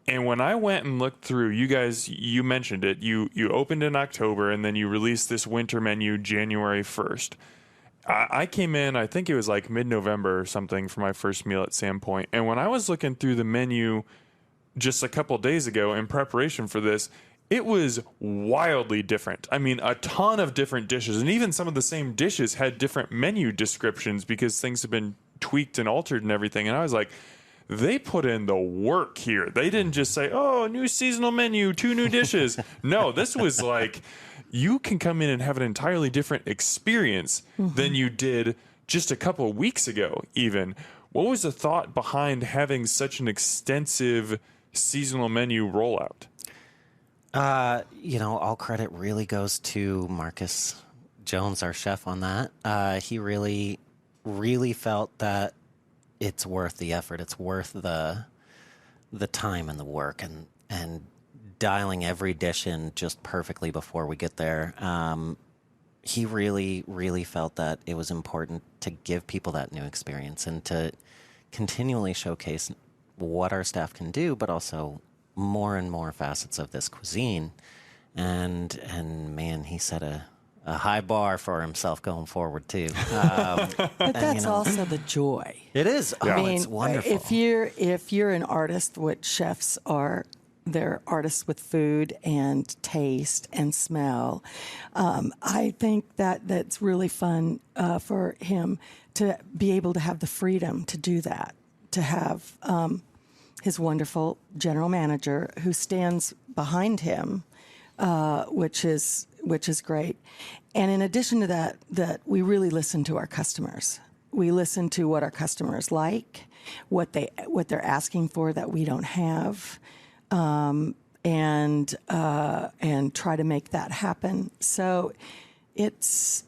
And when I went and looked through, you guys, you mentioned it, you opened in October and then you released this winter menu January 1st. I came in, I think it was like mid-November or something for my first meal at Sandpoint. And when I was looking through the menu just a couple days ago in preparation for this, it was wildly different. I mean, a ton of different dishes, and even some of the same dishes had different menu descriptions because things have been tweaked and altered and everything. And I was like, they put in the work here. They didn't just say, oh, new seasonal menu, 2 new dishes. No, this was like, you can come in and have an entirely different experience than you did just a couple of weeks ago, even. What was the thought behind having such an extensive seasonal menu rollout? All credit really goes to Marcus Jones, our chef, on that. He really, really felt that it's worth the effort. It's worth the time and the work and dialing every dish in just perfectly before we get there. He really, really felt that it was important to give people that new experience and to continually showcase what our staff can do, but also more and more facets of this cuisine. And man, he set a high bar for himself going forward too. But that's also the joy. It is. I mean, it's wonderful. If you're an artist, what chefs are, they're artists with food and taste and smell. I think that's really fun for him to be able to have the freedom to do that, to have his wonderful general manager who stands behind him, which is great. And in addition to that we really listen to our customers. We listen to what our customers like, what they're asking for that we don't have, and try to make that happen. So it's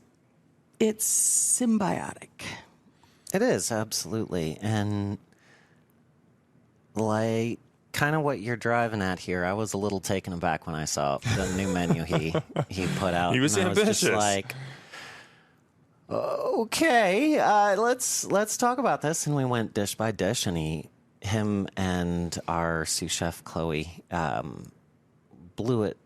symbiotic. It is, absolutely. And like kind of what you're driving at here, I was a little taken aback when I saw the new menu he put out. He was ambitious. I was just like, okay, let's talk about this. And we went dish by dish, and him and our sous chef Chloe blew it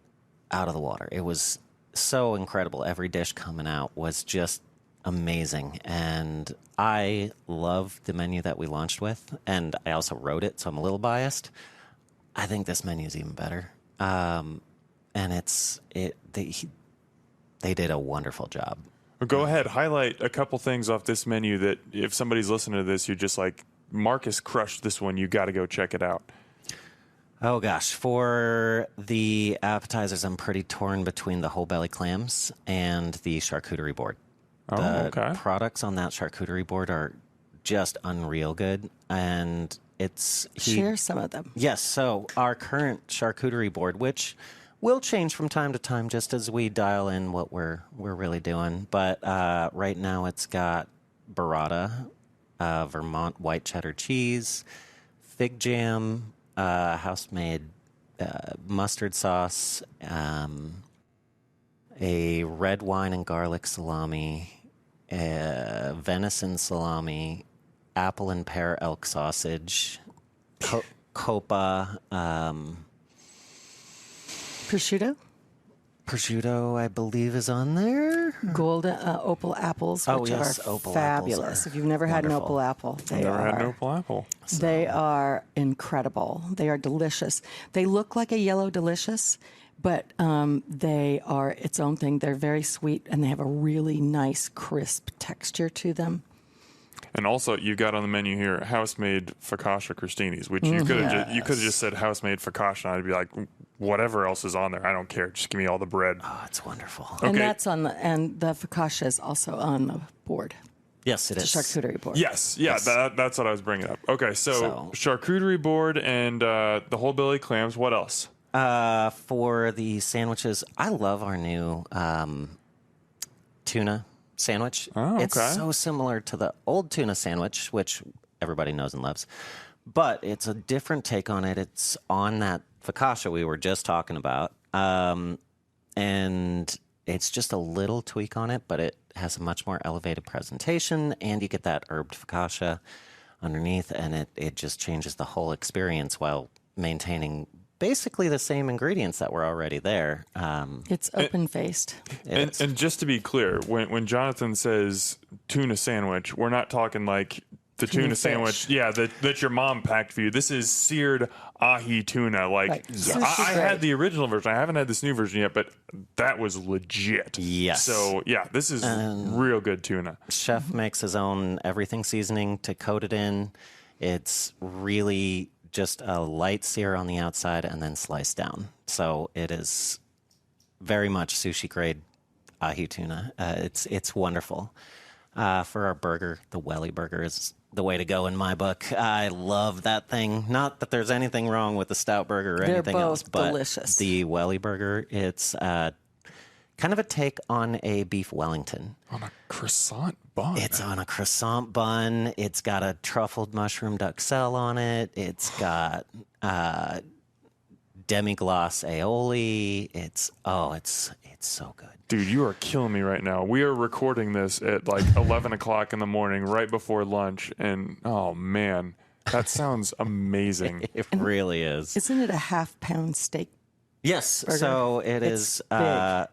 out of the water. It was so incredible. Every dish coming out was just amazing, and I love the menu that we launched with, and I also wrote it, so I'm a little biased. I think this menu is even better, and they did a wonderful job. Well, go ahead, highlight a couple things off this menu that if somebody's listening to this, you're just like, Marcus crushed this one. You got to go check it out. Oh gosh, for the appetizers, I'm pretty torn between the whole belly clams and the charcuterie board. The products on that charcuterie board are just unreal good, and share some of them. Yes, so our current charcuterie board, which will change from time to time just as we dial in what we're really doing, but right now it's got burrata, Vermont white cheddar cheese, fig jam, house-made mustard sauce, a red wine and garlic salami, venison salami, apple and pear elk sausage, copa, prosciutto, I believe, is on there. Golden opal apples, which are fabulous. If you've never had an opal apple, they are incredible. They are delicious. They look like a yellow delicious, but they are its own thing. They're very sweet, and they have a really nice, crisp texture to them. And also, you got on the menu here house-made focaccia crostinis, which you could have just said house-made focaccia, and I'd be like, whatever else is on there, I don't care. Just give me all the bread. Oh, it's wonderful. Okay. And that's and the focaccia is also on the board. Yes, it is. The charcuterie board. Yes, that's what I was bringing up. Okay, so charcuterie board and the whole belly clams. What else? For the sandwiches, I love our new tuna sandwich. Oh, okay. It's so similar to the old tuna sandwich, which everybody knows and loves, but it's a different take on it. It's on that focaccia we were just talking about, and it's just a little tweak on it, but it has a much more elevated presentation, and you get that herbed focaccia underneath, and it just changes the whole experience while maintaining basically the same ingredients that were already there. It's open-faced. And just to be clear, when Jonathan says tuna sandwich, we're not talking like the tuna sandwich, that your mom packed for you. This is seared ahi tuna. Like, I had the original version. I haven't had this new version yet, but that was legit. Yes. So, this is real good tuna. Chef makes his own everything seasoning to coat it in. It's really just a light sear on the outside and then sliced down. So it is very much sushi grade ahi tuna. It's wonderful. For our burger, the welly burger is the way to go in my book. I love that thing. Not that there's anything wrong with the stout burger or anything else, but delicious. The welly burger, it's kind of a take on a beef Wellington. On a croissant bun. It's on a croissant bun. It's got a truffled mushroom duxelle on it. It's got demi-glace aioli. It's so good. Dude, you are killing me right now. We are recording this at like 11 o'clock in the morning, right before lunch. And oh, man, that sounds amazing. It really is. Isn't it a half-pound steak? Yes. Burger? So it It's is big.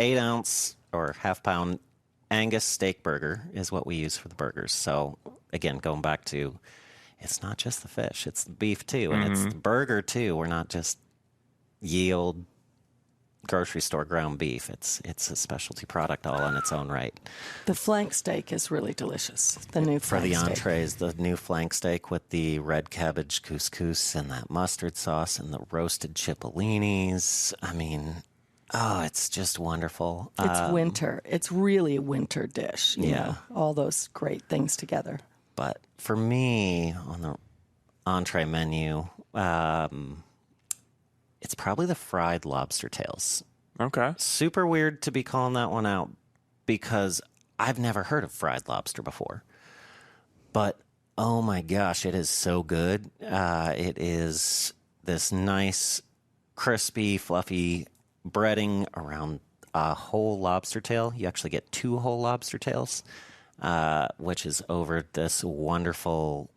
8-ounce or half-pound Angus steak burger is what we use for the burgers. So again, going back to, it's not just the fish, it's the beef too. And it's the burger too. We're not just ye old grocery store ground beef. It's a specialty product all on its own right. The flank steak is really delicious. The new For flank the steak. entrees, the new flank steak with the red cabbage couscous and that mustard sauce and the roasted cipollinis. I mean, oh, it's just wonderful. It's winter. It's really a winter dish. You know, all those great things together. But for me, on the entree menu, it's probably the fried lobster tails. Okay. Super weird to be calling that one out because I've never heard of fried lobster before. But oh my gosh, it is so good. It is this nice, crispy, fluffy breading around a whole lobster tail. You actually get 2 whole lobster tails, which is over this wonderful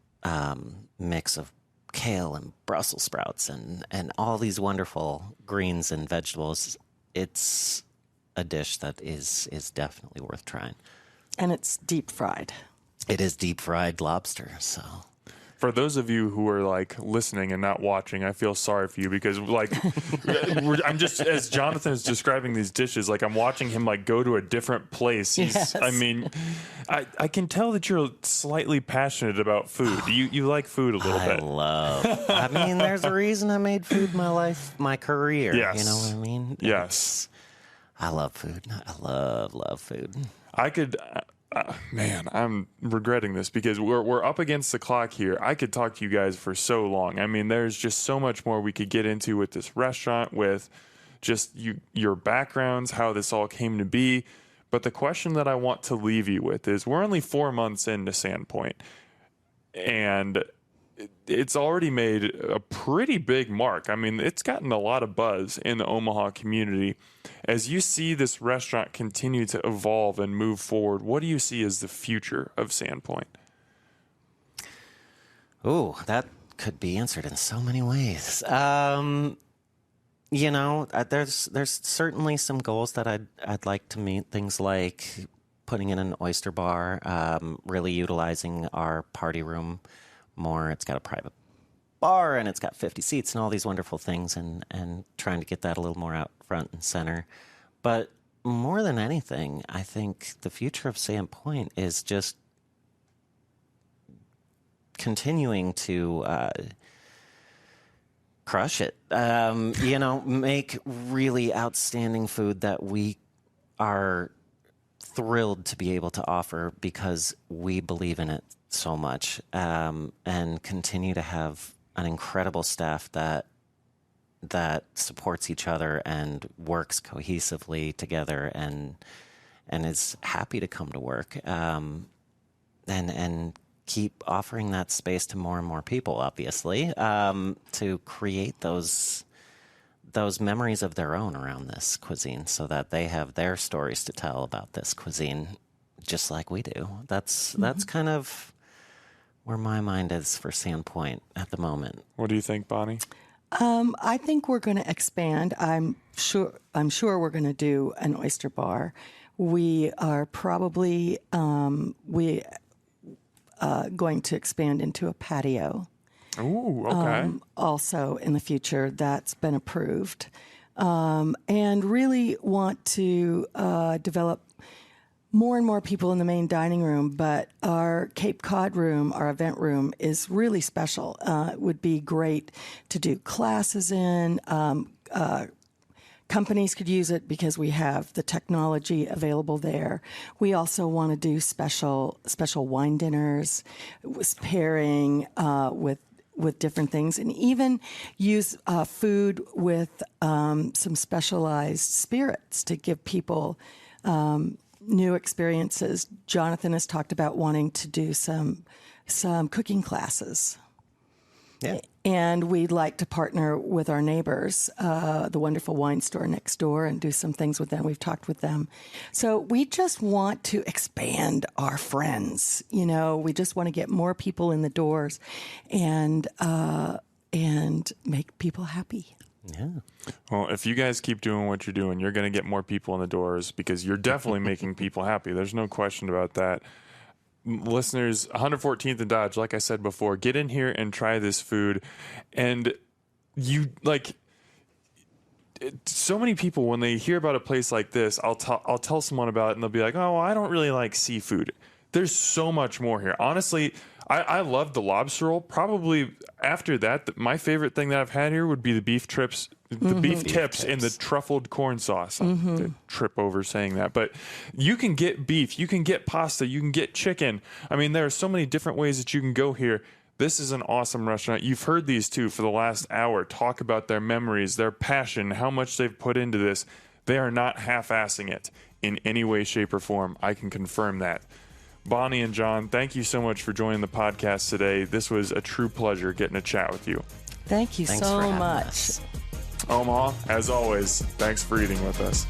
mix of kale and Brussels sprouts and all these wonderful greens and vegetables. It's a dish that is definitely worth trying. And it's deep fried. It is deep fried lobster, so. For those of you who are like listening and not watching, I feel sorry for you because like I'm just, as Jonathan is describing these dishes, like I'm watching him like go to a different place. Yes. I mean, I can tell that you're slightly passionate about food. You like food a little bit. I mean, there's a reason I made food my life, my career. Yes. You know what I mean? Yes. I love food. I love food. I could, man, I'm regretting this because we're up against the clock here. I could talk to you guys for so long. I mean, there's just so much more we could get into with this restaurant, with just your backgrounds, how this all came to be. But the question that I want to leave you with is we're only 4 months into Sandpoint, and it's already made a pretty big mark. I mean, it's gotten a lot of buzz in the Omaha community. As you see this restaurant continue to evolve and move forward, what do you see as the future of Sandpoint? Ooh, that could be answered in so many ways. You know, there's certainly some goals that I'd like to meet. Things like putting in an oyster bar, really utilizing our party room more. It's got a private bar and it's got 50 seats and all these wonderful things, and trying to get that a little more out front and center. But more than anything, I think the future of Sandpoint is just continuing to crush it. You know, make really outstanding food that we are thrilled to be able to offer because we believe in it so much, and continue to have an incredible staff that supports each other and works cohesively together and is happy to come to work, and keep offering that space to more and more people, obviously, to create those memories of their own around this cuisine so that they have their stories to tell about this cuisine just like we do. That's kind of where my mind is for Sandpoint at the moment. What do you think, Bonnie? I think we're going to expand. I'm sure we're going to do an oyster bar. We are probably going to expand into a patio. Ooh, okay. Also in the future, that's been approved, and really want to develop more and more people in the main dining room, but our Cape Cod room, our event room, is really special. It would be great to do classes in. Companies could use it because we have the technology available there. We also want to do special wine dinners, with pairing with different things, and even use food with some specialized spirits to give people new experiences. Jonathan has talked about wanting to do some cooking classes. Yeah. And we'd like to partner with our neighbors, the wonderful wine store next door, and do some things with them. We've talked with them. So we just want to expand our friends. You know, we just want to get more people in the doors and make people happy. Yeah. Well, if you guys keep doing what you're doing, you're going to get more people in the doors because you're definitely making people happy. There's no question about that. Listeners, 114th and Dodge, like I said before, get in here and try this food. And so many people, when they hear about a place like this, I'll tell someone about it and they'll be like, oh, well, I don't really like seafood. There's so much more here. Honestly, I love the lobster roll. Probably after that, my favorite thing that I've had here would be the beef tips and the truffled corn sauce. I trip over saying that. But you can get beef, you can get pasta, you can get chicken. I mean, there are so many different ways that you can go here. This is an awesome restaurant. You've heard these two for the last hour talk about their memories, their passion, how much they've put into this. They are not half-assing it in any way, shape, or form. I can confirm that. Bonnie and Jon, thank you so much for joining the podcast today. This was a true pleasure getting to chat with you. Thank you Thanks so for having much. us. Omaha, as always, thanks for eating with us.